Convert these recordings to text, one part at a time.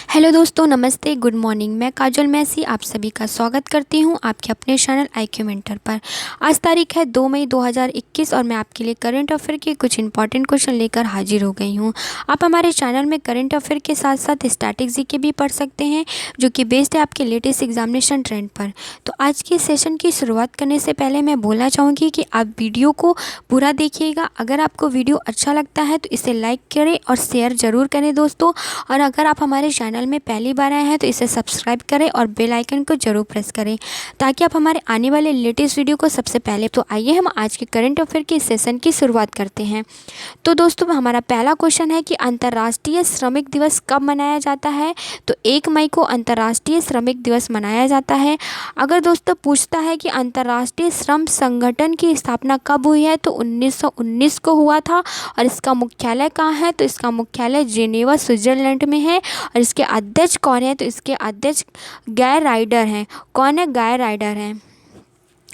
Hello दोस्तों, नमस्ते, good morning. मैं काजल मैसी आप सभी का स्वागत करती हूं आपके अपने चैनल IQ मेंटर पर। आज तारीख है 2 मई 2021 और मैं आपके लिए करंट अफेयर के कुछ इंपॉर्टेंट क्वेश्चन लेकर हाजिर हो गई हूं। आप हमारे चैनल में करंट अफेयर के साथ साथ स्टैटिक जीके भी पढ़ सकते हैं, जो कि बेस्ड है आपके लेटेस्ट एग्जामिनेशन ट्रेंड पर। तो आज के सेशन की शुरुआत करने से पहले मैं बोलना चाहूँगी कि आप वीडियो को पूरा देखिएगा। अगर आपको वीडियो अच्छा लगता है तो इसे लाइक करें और शेयर ज़रूर करें दोस्तों। और अगर आप हमारे चैनल में पहली बार आए हैं तो इसे सब्सक्राइब करें और बेल आइकन को जरूर प्रेस करें, ताकि आप हमारे आने वाले लेटेस्ट वीडियो को सबसे पहले। तो आइए हम आज के करंट अफेयर के सेशन की शुरुआत करते हैं। तो दोस्तों, हमारा पहला क्वेश्चन है कि अंतर्राष्ट्रीय श्रमिक दिवस कब मनाया जाता है। तो 1 मई को अंतर्राष्ट्रीय श्रमिक दिवस मनाया जाता है। अगर दोस्तों पूछता है कि अंतर्राष्ट्रीय श्रम संगठन की स्थापना कब हुई है, तो 1919 को हुआ था। और इसका मुख्यालय कहाँ है, तो इसका मुख्यालय जेनेवा स्विट्जरलैंड में है। और इसके अध्यक्ष कौन है, तो इसके अध्यक्ष गाय राइडर हैं। कौन है, गाय राइडर हैं।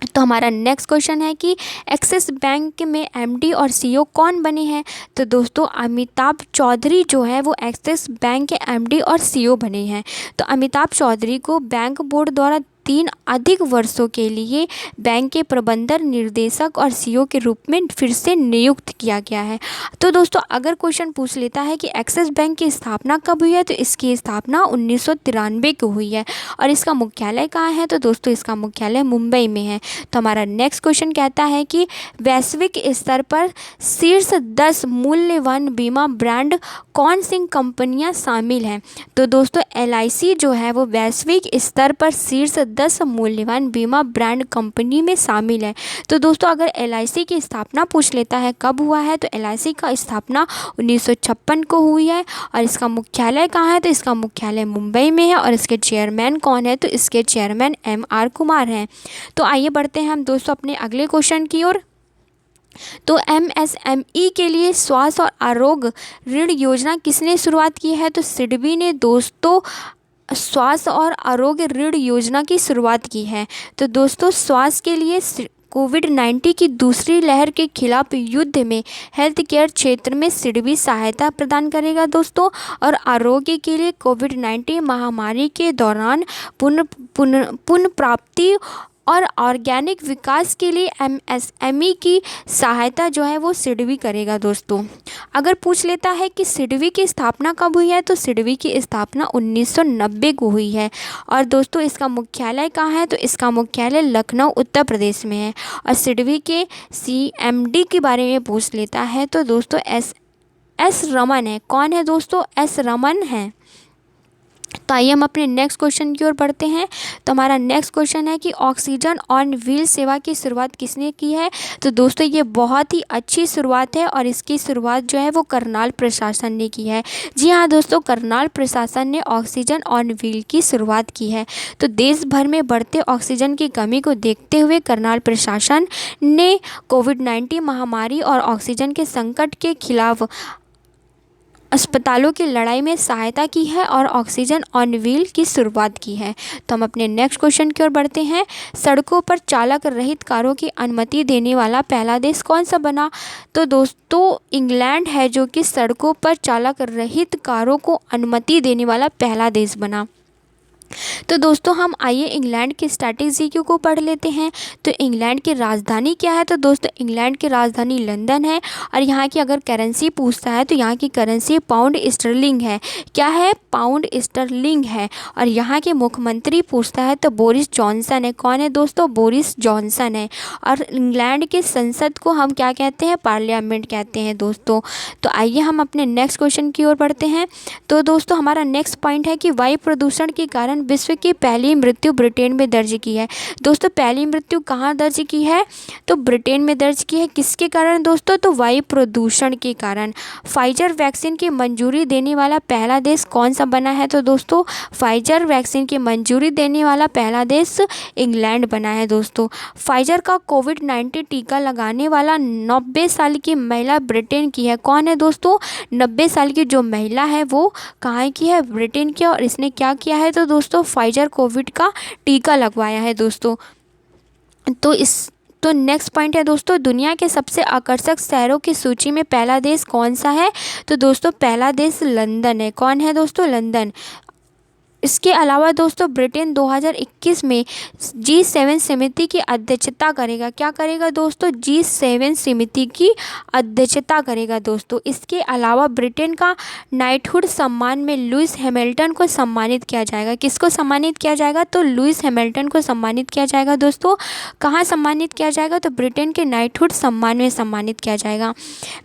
तो हमारा नेक्स्ट क्वेश्चन है कि एक्सिस बैंक में MD और CEO कौन बने हैं। तो दोस्तों, अमिताभ चौधरी जो है वो एक्सिस बैंक के MD और CEO बने हैं। तो अमिताभ चौधरी को बैंक बोर्ड द्वारा 3 अधिक वर्षों के लिए बैंक के प्रबंधन निर्देशक और CEO के रूप में फिर से नियुक्त किया गया है। तो दोस्तों, अगर क्वेश्चन पूछ लेता है कि एक्सिस बैंक की स्थापना कब हुई है, तो इसकी स्थापना 1993 को हुई है। और इसका मुख्यालय कहाँ है, तो दोस्तों इसका मुख्यालय मुंबई में है। तो हमारा नेक्स्ट क्वेश्चन कहता है कि वैश्विक स्तर पर शीर्ष 10 मूल्यवान बीमा ब्रांड कौन सी कंपनियां शामिल हैं। तो दोस्तों, LIC जो है वो वैश्विक स्तर पर शीर्ष 10 मूल्यवान बीमा ब्रांड कंपनी में शामिल है। तो दोस्तों, अगर LIC की स्थापना पूछ लेता है कब हुआ है, तो LIC का स्थापना 1956 को हुई है। और इसका मुख्यालय कहाँ है, तो इसका मुख्यालय मुंबई में है। और इसके चेयरमैन कौन है, तो इसके चेयरमैन MR कुमार हैं। तो आइए बढ़ते हैं हम दोस्तों अपने अगले क्वेश्चन की ओर। तो MSME के लिए स्वास्थ्य और आरोग्य ऋण योजना किसने शुरुआत की है, तो सिडबी ने दोस्तों स्वास्थ्य और आरोग्य ऋण योजना की शुरुआत की है। तो दोस्तों, स्वास्थ्य के लिए कोविड-19 की दूसरी लहर के खिलाफ युद्ध में हेल्थ केयर क्षेत्र में सिडबी सहायता प्रदान करेगा दोस्तों। और आरोग्य के लिए कोविड-19 महामारी के दौरान पुनर्प्राप्ति और ऑर्गेनिक विकास के लिए MSME की सहायता जो है वो सिडबी करेगा दोस्तों। अगर पूछ लेता है कि सिडबी की स्थापना कब हुई है, तो सिडबी की स्थापना 1990 को हुई है। और दोस्तों, इसका मुख्यालय कहाँ है, तो इसका मुख्यालय लखनऊ उत्तर प्रदेश में है। और सिडबी के CMD के बारे में पूछ लेता है, तो दोस्तों एस रमन है। कौन है दोस्तों, S रमन है। तो आइए हम अपने नेक्स्ट क्वेश्चन की ओर बढ़ते हैं। तो हमारा नेक्स्ट क्वेश्चन है कि ऑक्सीजन ऑन व्हील सेवा की शुरुआत किसने की है। तो दोस्तों, ये बहुत ही अच्छी शुरुआत है और इसकी शुरुआत जो है वो करनाल प्रशासन ने की है। जी हाँ दोस्तों, करनाल प्रशासन ने ऑक्सीजन ऑन व्हील की शुरुआत की है। तो देश भर में बढ़ते ऑक्सीजन की कमी को देखते हुए करनाल प्रशासन ने कोविड-19 महामारी और ऑक्सीजन के संकट के खिलाफ अस्पतालों की लड़ाई में सहायता की है और ऑक्सीजन ऑन व्हील की शुरुआत की है। तो हम अपने नेक्स्ट क्वेश्चन की ओर बढ़ते हैं। सड़कों पर चालक रहित कारों की अनुमति देने वाला पहला देश कौन सा बना। तो दोस्तों, इंग्लैंड है जो कि सड़कों पर चालक रहित कारों को अनुमति देने वाला पहला देश बना। तो दोस्तों, हम आइए इंग्लैंड की स्ट्रैटेजी को पढ़ लेते हैं। तो इंग्लैंड की राजधानी क्या है, तो दोस्तों इंग्लैंड की राजधानी लंदन है। और यहाँ की अगर करेंसी पूछता है तो यहाँ की करेंसी पाउंड स्टर्लिंग है। क्या है, पाउंड स्टर्लिंग है। और यहाँ के मुख्यमंत्री पूछता है तो बोरिस जॉनसन है। कौन है दोस्तों, बोरिस जॉनसन है। और इंग्लैंड की संसद को हम क्या कहते हैं, पार्लियामेंट कहते हैं दोस्तों। तो आइए हम अपने नेक्स्ट क्वेश्चन की ओर बढ़ते हैं। तो दोस्तों, हमारा नेक्स्ट पॉइंट है कि वायु प्रदूषण के कारण विश्व की पहली मृत्यु ब्रिटेन में दर्ज की है। दोस्तों, पहली मृत्यु कहाँ दर्ज की है, तो ब्रिटेन में दर्ज की है। किसके कारण दोस्तों, तो वायु प्रदूषण के कारण। फाइजर वैक्सीन की मंजूरी देने वाला पहला देश कौन सा बना है, तो दोस्तों फाइजर वैक्सीन की मंजूरी देने वाला पहला देश इंग्लैंड बना है दोस्तों। फाइजर का कोविड-19 टीका लगाने वाला 90 साल की महिला ब्रिटेन की है। कौन है दोस्तों, 90 साल की जो महिला है वो कहाँ की है, ब्रिटेन की। और इसने क्या किया है, तो दोस्तों फाइजर कोविड का टीका लगवाया है दोस्तों। तो नेक्स्ट पॉइंट है दोस्तों, दुनिया के सबसे आकर्षक शहरों की सूची में पहला देश कौन सा है, तो दोस्तों पहला देश लंदन है। कौन है दोस्तों, लंदन। इसके अलावा दोस्तों ब्रिटेन 2021 में G7 समिति की अध्यक्षता करेगा। क्या करेगा दोस्तों? G7 समिति की अध्यक्षता करेगा दोस्तों। इसके अलावा ब्रिटेन का नाइटहुड सम्मान में लुइस हैमिल्टन को सम्मानित किया जाएगा। किसको सम्मानित किया जाएगा? तो लुइस हैमिल्टन को सम्मानित किया जाएगा दोस्तों। कहाँ सम्मानित किया जाएगा? तो ब्रिटेन के नाइटहुड सम्मान में सम्मानित किया जाएगा।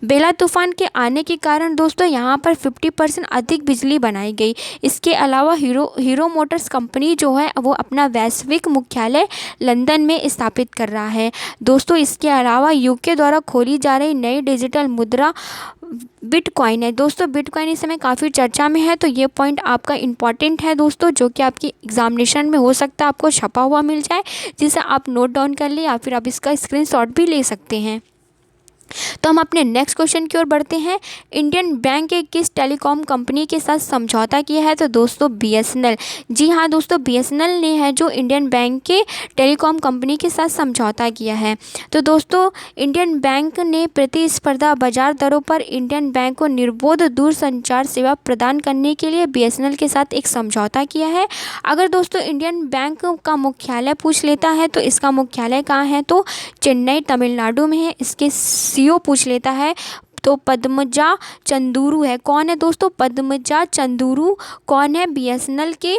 बेला तूफान के आने के कारण दोस्तों यहाँ पर 50% अधिक बिजली बनाई गई। इसके अलावा हीरो मोटर्स कंपनी जो है वो अपना वैश्विक मुख्यालय लंदन में स्थापित कर रहा है दोस्तों। इसके अलावा यूके द्वारा खोली जा रही नई डिजिटल मुद्रा बिटकॉइन है दोस्तों। बिटकॉइन इस समय काफ़ी चर्चा में है, तो ये पॉइंट आपका इम्पॉर्टेंट है दोस्तों, जो कि आपकी एग्जामिनेशन में हो सकता है आपको छपा हुआ मिल जाए, जिसे आप नोट डाउन कर ले या फिर आप इसका स्क्रीनशॉट भी ले सकते हैं। तो हम अपने नेक्स्ट क्वेश्चन की ओर बढ़ते हैं। इंडियन बैंक के किस टेलीकॉम कंपनी के साथ समझौता किया है? तो दोस्तों BSNL। जी हाँ दोस्तों, BSNL ने है जो इंडियन बैंक के टेलीकॉम कंपनी के साथ समझौता किया है। तो दोस्तों इंडियन बैंक ने प्रतिस्पर्धा बाजार दरों पर इंडियन बैंक को निर्बाध दूरसंचार सेवा प्रदान करने के लिए BSNL के साथ एक समझौता किया है। अगर दोस्तों इंडियन बैंक का मुख्यालय पूछ लेता है तो इसका मुख्यालय कहाँ है? तो चेन्नई तमिलनाडु में है। इसके CEO पूछ लेता है तो पद्मजा चंदूरू है। कौन है दोस्तों? पद्मजा चंदूरू कौन है? BSNL के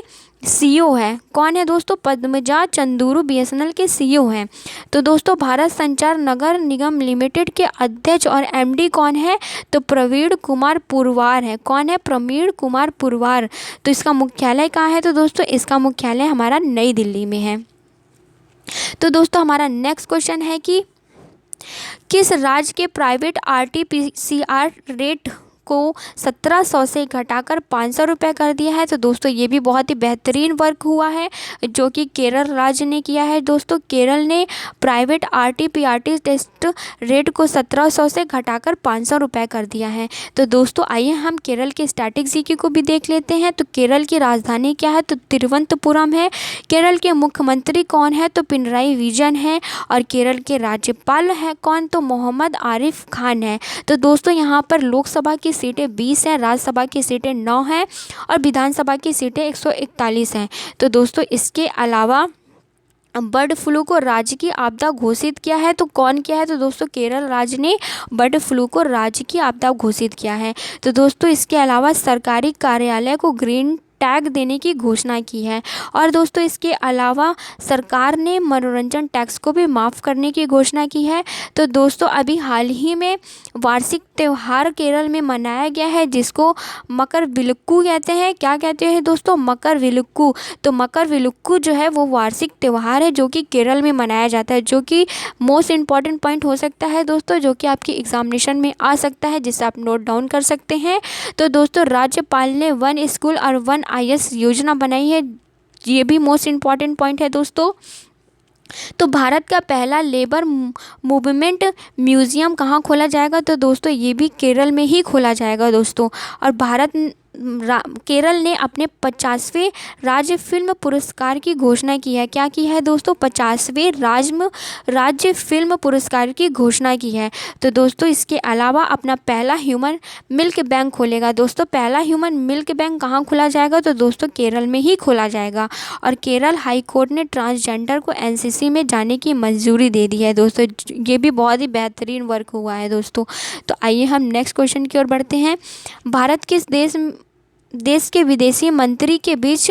CEO है। कौन है दोस्तों? पद्मजा चंदूरू BSNL के CEO हैं। तो दोस्तों भारत संचार नगर निगम लिमिटेड के अध्यक्ष और MD कौन है? तो प्रवीण कुमार पुरवार है। कौन है? प्रवीण कुमार पुरवार। तो इसका मुख्यालय कहाँ है? तो दोस्तों इसका मुख्यालय हमारा नई दिल्ली में है। तो दोस्तों हमारा नेक्स्ट क्वेश्चन है कि किस राज्य के प्राइवेट RT-PCR रेट को 1700 से घटाकर 500 रुपये कर दिया है? तो दोस्तों ये भी बहुत ही बेहतरीन वर्क हुआ है जो कि केरल राज्य ने किया है दोस्तों। केरल ने प्राइवेट RT-PCR टेस्ट रेट को 1700 से घटाकर 500 रुपये कर दिया है। तो दोस्तों आइए हम केरल के स्टैटिक जीके को भी देख लेते हैं। तो केरल की राजधानी क्या है? तो तिरुवनंतपुरम है। केरल के मुख्यमंत्री कौन है? तो पिनराई विजयन है। और केरल के राज्यपाल है कौन? तो मोहम्मद आरिफ खान है। तो दोस्तों यहाँ पर लोकसभा की सीटें 20 हैं, राज्यसभा की सीटें 9 हैं और विधानसभा की सीटें 141 हैं। तो दोस्तों इसके अलावा बर्ड फ्लू को राज्य की आपदा घोषित किया है। तो कौन किया है? तो दोस्तों केरल राज्य ने बर्ड फ्लू को राज्य की आपदा घोषित किया है। तो दोस्तों इसके अलावा सरकारी कार्यालय को ग्रीन टैग देने की घोषणा की है। और दोस्तों इसके अलावा सरकार ने मनोरंजन टैक्स को भी माफ़ करने की घोषणा की है। तो दोस्तों अभी हाल ही में वार्षिक त्यौहार केरल में मनाया गया है जिसको मकर विलुक्कू कहते हैं। क्या कहते हैं दोस्तों? मकर विलुक्कू। तो मकर विलुक्कू जो है वो वार्षिक त्यौहार है जो कि केरल में मनाया जाता है, जो कि मोस्ट इम्पॉर्टेंट पॉइंट हो सकता है दोस्तों, जो कि आपकी एग्जामिनेशन में आ सकता है, जिसे आप नोट डाउन कर सकते हैं। तो दोस्तों राज्यपाल ने 1 स्कूल और 1 IS योजना बनाई है। ये भी मोस्ट इम्पॉर्टेंट पॉइंट है दोस्तों। तो भारत का पहला लेबर मूवमेंट म्यूज़ियम कहाँ खोला जाएगा? तो दोस्तों ये भी केरल में ही खोला जाएगा दोस्तों। और केरल ने अपने 50वें राज्य फिल्म पुरस्कार की घोषणा की है। क्या की है दोस्तों? 50वें राज्य फिल्म पुरस्कार की घोषणा की है। तो दोस्तों इसके अलावा अपना पहला ह्यूमन मिल्क बैंक खोलेगा दोस्तों। पहला ह्यूमन मिल्क बैंक कहाँ खोला जाएगा? तो दोस्तों केरल में ही खोला जाएगा। और केरल हाई कोर्ट ने ट्रांसजेंडर को NCC में जाने की मंजूरी दे दी है दोस्तों। ये भी बहुत ही बेहतरीन वर्क हुआ है दोस्तों। तो आइए हम नेक्स्ट क्वेश्चन की ओर बढ़ते हैं। भारत किस देश के विदेशी मंत्री के बीच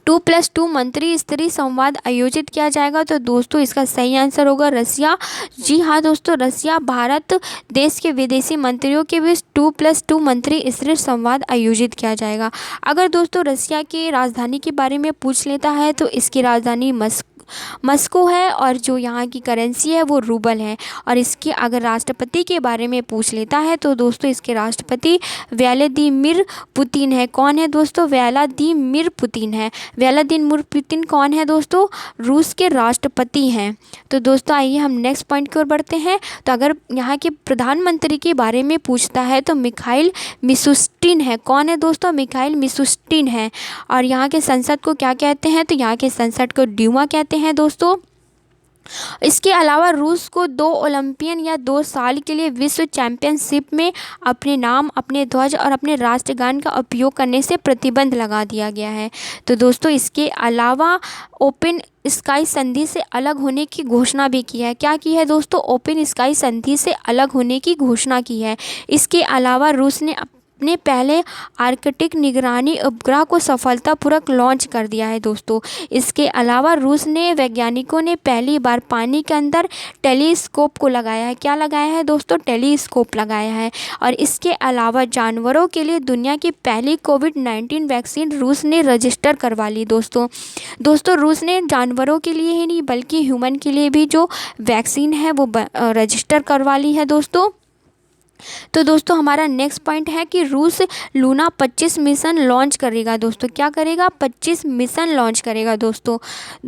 2+2 मंत्री स्तरीय संवाद आयोजित किया जाएगा? तो दोस्तों इसका सही आंसर होगा रसिया। जी हाँ दोस्तों, रसिया भारत देश के विदेशी मंत्रियों के बीच 2+2 मंत्री स्तरीय संवाद आयोजित किया जाएगा। अगर दोस्तों रसिया की राजधानी के बारे में पूछ लेता है तो इसकी राजधानी मस्को है और जो यहाँ की करेंसी है वो रूबल है। और इसके अगर राष्ट्रपति के बारे में पूछ लेता है तो दोस्तों इसके राष्ट्रपति व्लादिमीर पुतिन है। कौन है दोस्तों? व्लादिमीर पुतिन है। व्लादिमीर पुतिन कौन है दोस्तों? रूस के राष्ट्रपति हैं। तो दोस्तों आइए हम नेक्स्ट पॉइंट की ओर बढ़ते हैं। तो अगर यहाँ के प्रधानमंत्री के बारे में पूछता है तो मिखाइल मिशुस्टिन है। कौन है दोस्तों? मिखाइल मिशुस्टिन है। और यहाँ के संसद को क्या कहते हैं? तो यहाँ के संसद को ड्यूमा कहते हैं दोस्तों। इसके अलावा रूस को 2 ओलंपियन या 2 साल के लिए विश्व चैंपियनशिप में अपने नाम, अपने ध्वज और अपने राष्ट्रगान का उपयोग करने से प्रतिबंध लगा दिया गया है। तो दोस्तों इसके अलावा ओपन स्काई संधि से अलग होने की घोषणा भी की है। क्या की है दोस्तों? ओपन स्काई संधि से अलग होने की घोषणा की है। इसके अलावा रूस ने अपने पहले आर्कटिक निगरानी उपग्रह को सफलतापूर्वक लॉन्च कर दिया है दोस्तों। इसके अलावा रूस ने वैज्ञानिकों ने पहली बार पानी के अंदर टेलीस्कोप को लगाया है। क्या लगाया है दोस्तों? टेलीस्कोप लगाया है। और इसके अलावा जानवरों के लिए दुनिया की पहली कोविड-19 वैक्सीन रूस ने रजिस्टर करवा ली दोस्तों रूस ने जानवरों के लिए ही नहीं बल्कि ह्यूमन के लिए भी जो वैक्सीन है वो रजिस्टर करवा ली है दोस्तों। तो दोस्तों हमारा नेक्स्ट पॉइंट है कि रूस लूना 25 मिशन लॉन्च करेगा दोस्तों। क्या करेगा? 25 मिशन लॉन्च करेगा दोस्तों।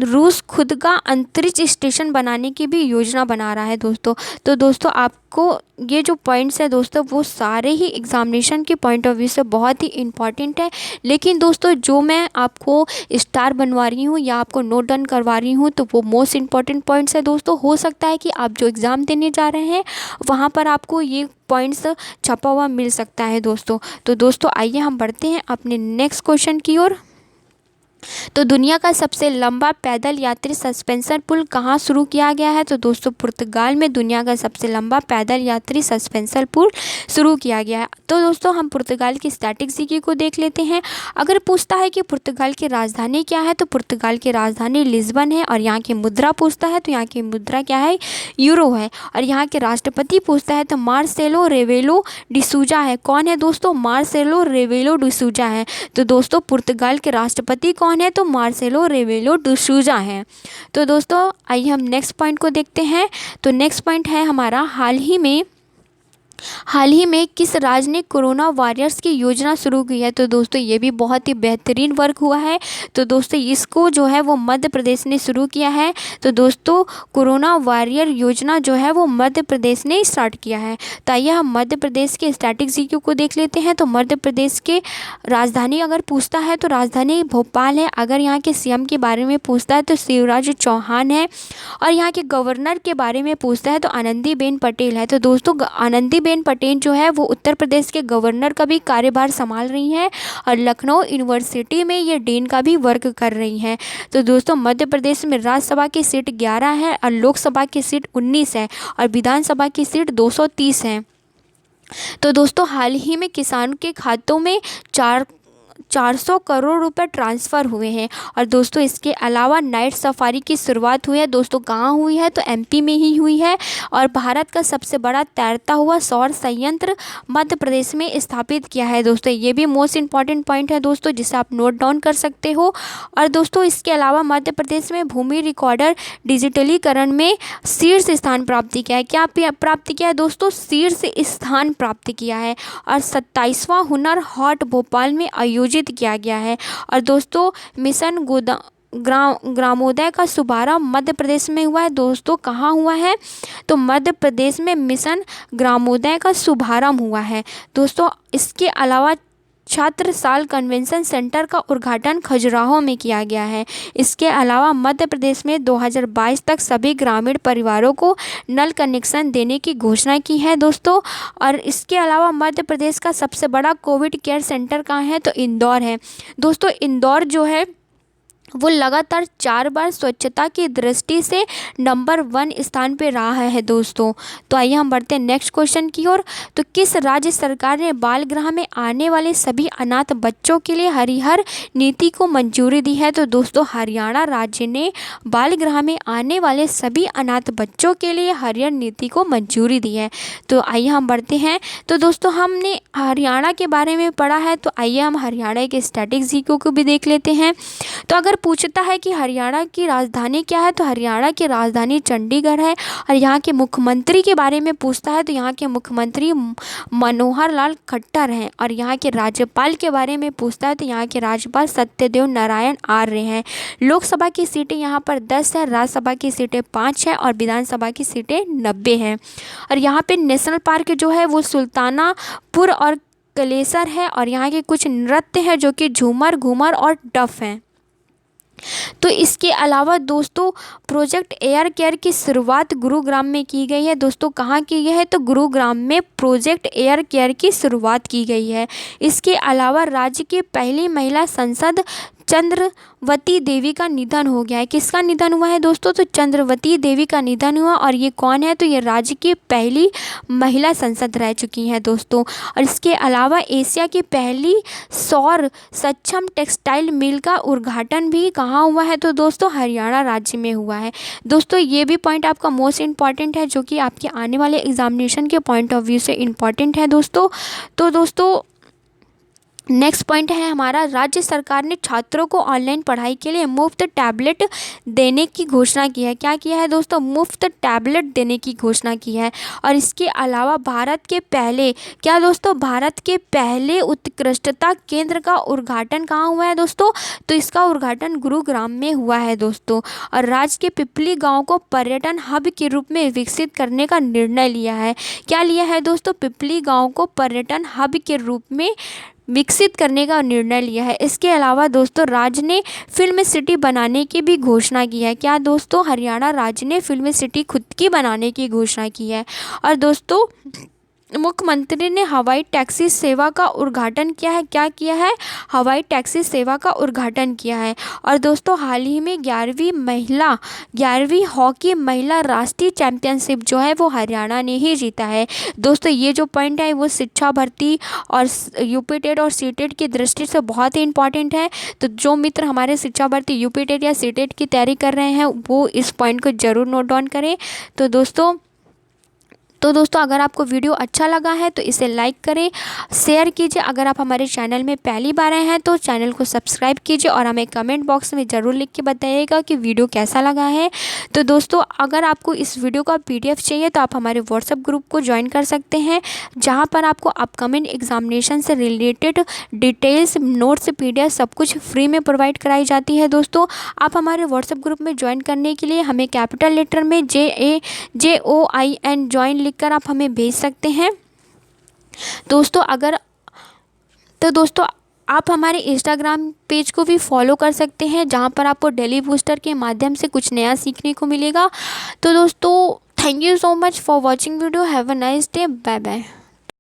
रूस खुद का अंतरिक्ष स्टेशन बनाने की भी योजना बना रहा है दोस्तों। तो दोस्तों आपको ये जो पॉइंट्स है दोस्तों वो सारे ही एग्जामिनेशन के पॉइंट ऑफ व्यू से बहुत ही इम्पॉर्टेंट है। लेकिन दोस्तों जो मैं आपको स्टार बनवा रही हूँ या आपको नोट डाउन करवा रही हूँ तो वो मोस्ट इम्पॉर्टेंट पॉइंट्स है दोस्तों। हो सकता है कि आप जो एग्ज़ाम देने जा रहे हैं वहाँ पर आपको ये पॉइंट्स छपा हुआ मिल सकता है दोस्तों। तो दोस्तों आइए हम बढ़ते हैं अपने नेक्स्ट क्वेश्चन की ओर। तो दुनिया का सबसे लंबा पैदल यात्री सस्पेंशन पुल कहाँ शुरू किया गया है? तो दोस्तों पुर्तगाल में दुनिया का सबसे लंबा पैदल यात्री सस्पेंशन पुल शुरू किया गया है। तो दोस्तों हम पुर्तगाल की स्टैटिक जीके को देख लेते हैं। अगर पूछता है कि पुर्तगाल की राजधानी क्या है तो पुर्तगाल की राजधानी लिस्बन है। और यहाँ की मुद्रा पूछता है तो यहाँ की मुद्रा क्या है? यूरो है। और यहाँ के राष्ट्रपति पूछता है तो मार्सेलो रेवेलो डिसूजा है। कौन है दोस्तों? मार्सेलो रेवेलो डिसूजा है। तो दोस्तों पुर्तगाल के राष्ट्रपति कौन है? तो मार्सेलो रेवेलो डिसूजा हैं। तो दोस्तों आइए हम नेक्स्ट पॉइंट को देखते हैं। तो नेक्स्ट पॉइंट है हमारा हाल ही में किस राज्य ने कोरोना वॉरियर्स की योजना शुरू की है? तो दोस्तों ये भी बहुत ही बेहतरीन वर्क हुआ है। तो दोस्तों इसको जो है वो मध्य प्रदेश ने शुरू किया है। तो दोस्तों कोरोना वॉरियर योजना जो है वो मध्य प्रदेश ने स्टार्ट किया है। तो आइए हम मध्य प्रदेश के स्टैटिक जीके को देख लेते हैं। तो मध्य प्रदेश के राजधानी अगर पूछता है तो राजधानी भोपाल है। अगर यहाँ के सीएम के बारे में पूछता है तो शिवराज चौहान है। और यहाँ के गवर्नर के बारे में पूछता है तो आनंदीबेन पटेल है। तो दोस्तों आनंदीबेन पटेल जो है वो उत्तर प्रदेश के गवर्नर का भी कार्यभार संभाल रही हैं और लखनऊ यूनिवर्सिटी में ये डीन का भी वर्क कर रही हैं। तो दोस्तों मध्य प्रदेश में राज्यसभा की सीट 11 है और लोकसभा की सीट 19 है और विधानसभा की सीट 230 है। तो दोस्तों हाल ही में किसानों के खातों में 400 करोड़ रुपए ट्रांसफ़र हुए हैं। और दोस्तों इसके अलावा नाइट सफारी की शुरुआत हुई है दोस्तों। कहाँ हुई है? तो एमपी में ही हुई है। और भारत का सबसे बड़ा तैरता हुआ सौर संयंत्र मध्य प्रदेश में स्थापित किया है दोस्तों। ये भी मोस्ट इंपॉर्टेंट पॉइंट है दोस्तों जिसे आप नोट डाउन कर सकते हो। और दोस्तों इसके अलावा मध्य प्रदेश में भूमि रिकॉर्डर डिजिटलीकरण में शीर्ष स्थान प्राप्त किया है। क्या प्राप्त किया है दोस्तों? शीर्ष स्थान प्राप्त किया है। और 27वां हुनर हाट भोपाल में आयोजित किया गया है। और दोस्तों मिशन ग्रामोदय का शुभारंभ मध्य प्रदेश में हुआ है दोस्तों। कहाँ हुआ है? तो मध्य प्रदेश में मिशन ग्रामोदय का शुभारंभ हुआ है दोस्तों। इसके अलावा छात्र साल कन्वेंशन सेंटर का उद्घाटन खजुराहो में किया गया है। इसके अलावा मध्य प्रदेश में 2022 तक सभी ग्रामीण परिवारों को नल कनेक्शन देने की घोषणा की है दोस्तों। और इसके अलावा मध्य प्रदेश का सबसे बड़ा कोविड केयर सेंटर कहाँ है? तो इंदौर है दोस्तों। इंदौर जो है वो लगातार 4 बार स्वच्छता की दृष्टि से नंबर 1 स्थान पे रहा है दोस्तों। तो आइए हम बढ़ते हैं नेक्स्ट क्वेश्चन की ओर। तो किस राज्य सरकार ने बाल गृह में आने वाले सभी अनाथ बच्चों के लिए हरिहर नीति को मंजूरी दी है? तो दोस्तों हरियाणा राज्य ने बाल गृह में आने वाले सभी अनाथ बच्चों के लिए हरिहर नीति को मंजूरी दी है। तो आइए हम बढ़ते हैं। तो दोस्तों हमने हरियाणा के बारे में पढ़ा है तो आइए हम हरियाणा के स्टैटिक जीके को भी देख लेते हैं। तो अगर पूछता है कि हरियाणा की राजधानी क्या है तो हरियाणा की राजधानी चंडीगढ़ है। और यहाँ के मुख्यमंत्री के बारे में पूछता है तो यहाँ के मुख्यमंत्री मनोहर लाल खट्टर हैं। और यहाँ के राज्यपाल के बारे में पूछता है तो यहाँ के राज्यपाल सत्यदेव नारायण आर्य हैं। लोकसभा की सीटें यहाँ पर 10 है, राज्यसभा की सीटें 5 है और विधानसभा की सीटें 90 हैं। और यहाँ पे नेशनल पार्क जो है वो सुल्तानापुर और कलेसर है। और यहाँ के कुछ नृत्य हैं जो कि झूमर, घूमर और डफ हैं। तो इसके अलावा दोस्तों प्रोजेक्ट एयर केयर की शुरुआत गुरुग्राम में की गई है। दोस्तों कहाँ की गई है, तो गुरुग्राम में प्रोजेक्ट एयर केयर की शुरुआत की गई है। इसके अलावा राज्य की पहली महिला सांसद चंद्रवती देवी का निधन हो गया है। किसका निधन हुआ है दोस्तों, तो चंद्रवती देवी का निधन हुआ। और ये कौन है, तो ये राज्य की पहली महिला सांसद रह चुकी हैं दोस्तों। और इसके अलावा एशिया की पहली सौर सक्षम टेक्सटाइल मिल का उद्घाटन भी कहाँ हुआ है, तो दोस्तों हरियाणा राज्य में हुआ है। दोस्तों ये भी पॉइंट आपका मोस्ट इम्पॉर्टेंट है, जो कि आपके आने वाले एग्जामिनेशन के पॉइंट ऑफ व्यू से इम्पॉर्टेंट है दोस्तों। तो दोस्तों नेक्स्ट पॉइंट है हमारा, राज्य सरकार ने छात्रों को ऑनलाइन पढ़ाई के लिए मुफ्त टैबलेट देने की घोषणा की है। क्या किया है दोस्तों, मुफ्त टैबलेट देने की घोषणा की है। और इसके अलावा भारत के पहले उत्कृष्टता केंद्र का उद्घाटन कहाँ हुआ है दोस्तों, तो इसका उद्घाटन गुरुग्राम में हुआ है दोस्तों। और राज्य के पिपली गाँव को पर्यटन हब के रूप में विकसित करने का निर्णय लिया है। क्या लिया है दोस्तों, पिपली गाँव को पर्यटन हब के रूप में विकसित करने का निर्णय लिया है। इसके अलावा दोस्तों राज्य ने फिल्म सिटी बनाने की भी घोषणा की है। क्या दोस्तों, हरियाणा राज्य ने फिल्म सिटी खुद की बनाने की घोषणा की है। और दोस्तों मुख्यमंत्री ने हवाई टैक्सी सेवा का उद्घाटन किया है। क्या किया है, हवाई टैक्सी सेवा का उद्घाटन किया है। और दोस्तों हाल ही में 11वीं हॉकी महिला राष्ट्रीय चैंपियनशिप जो है वो हरियाणा ने ही जीता है। दोस्तों ये जो पॉइंट है वो शिक्षा भर्ती और यूपी टेट और सी टेट की दृष्टि से बहुत ही इंपॉर्टेंट है। तो जो मित्र हमारे शिक्षा भर्ती यूपी टेट या सी टेट की तैयारी कर रहे हैं वो इस पॉइंट को ज़रूर नोट डाउन करें। तो दोस्तों अगर आपको वीडियो अच्छा लगा है तो इसे लाइक करें, शेयर कीजिए। अगर आप हमारे चैनल में पहली बार आए हैं तो चैनल को सब्सक्राइब कीजिए और हमें कमेंट बॉक्स में ज़रूर लिख के बताइएगा कि वीडियो कैसा लगा है। तो दोस्तों अगर आपको इस वीडियो का PDF चाहिए तो आप हमारे व्हाट्सएप ग्रुप को ज्वाइन कर सकते हैं, जहाँ पर आपको अपकमिंग एग्जामिनेशन से रिलेटेड डिटेल्स, नोट्स, PDF सब कुछ फ्री में प्रोवाइड कराई जाती है। दोस्तों आप हमारे व्हाट्सएप ग्रुप में ज्वाइन करने के लिए हमें कैपिटल लेटर में JAJOIN ज्वाइन कर आप हमें भेज सकते हैं। दोस्तों आप हमारे इंस्टाग्राम पेज को भी फॉलो कर सकते हैं, जहां पर आपको डेली बूस्टर के माध्यम से कुछ नया सीखने को मिलेगा। तो दोस्तों thank you so much for watching video. Have a nice day. Bye bye.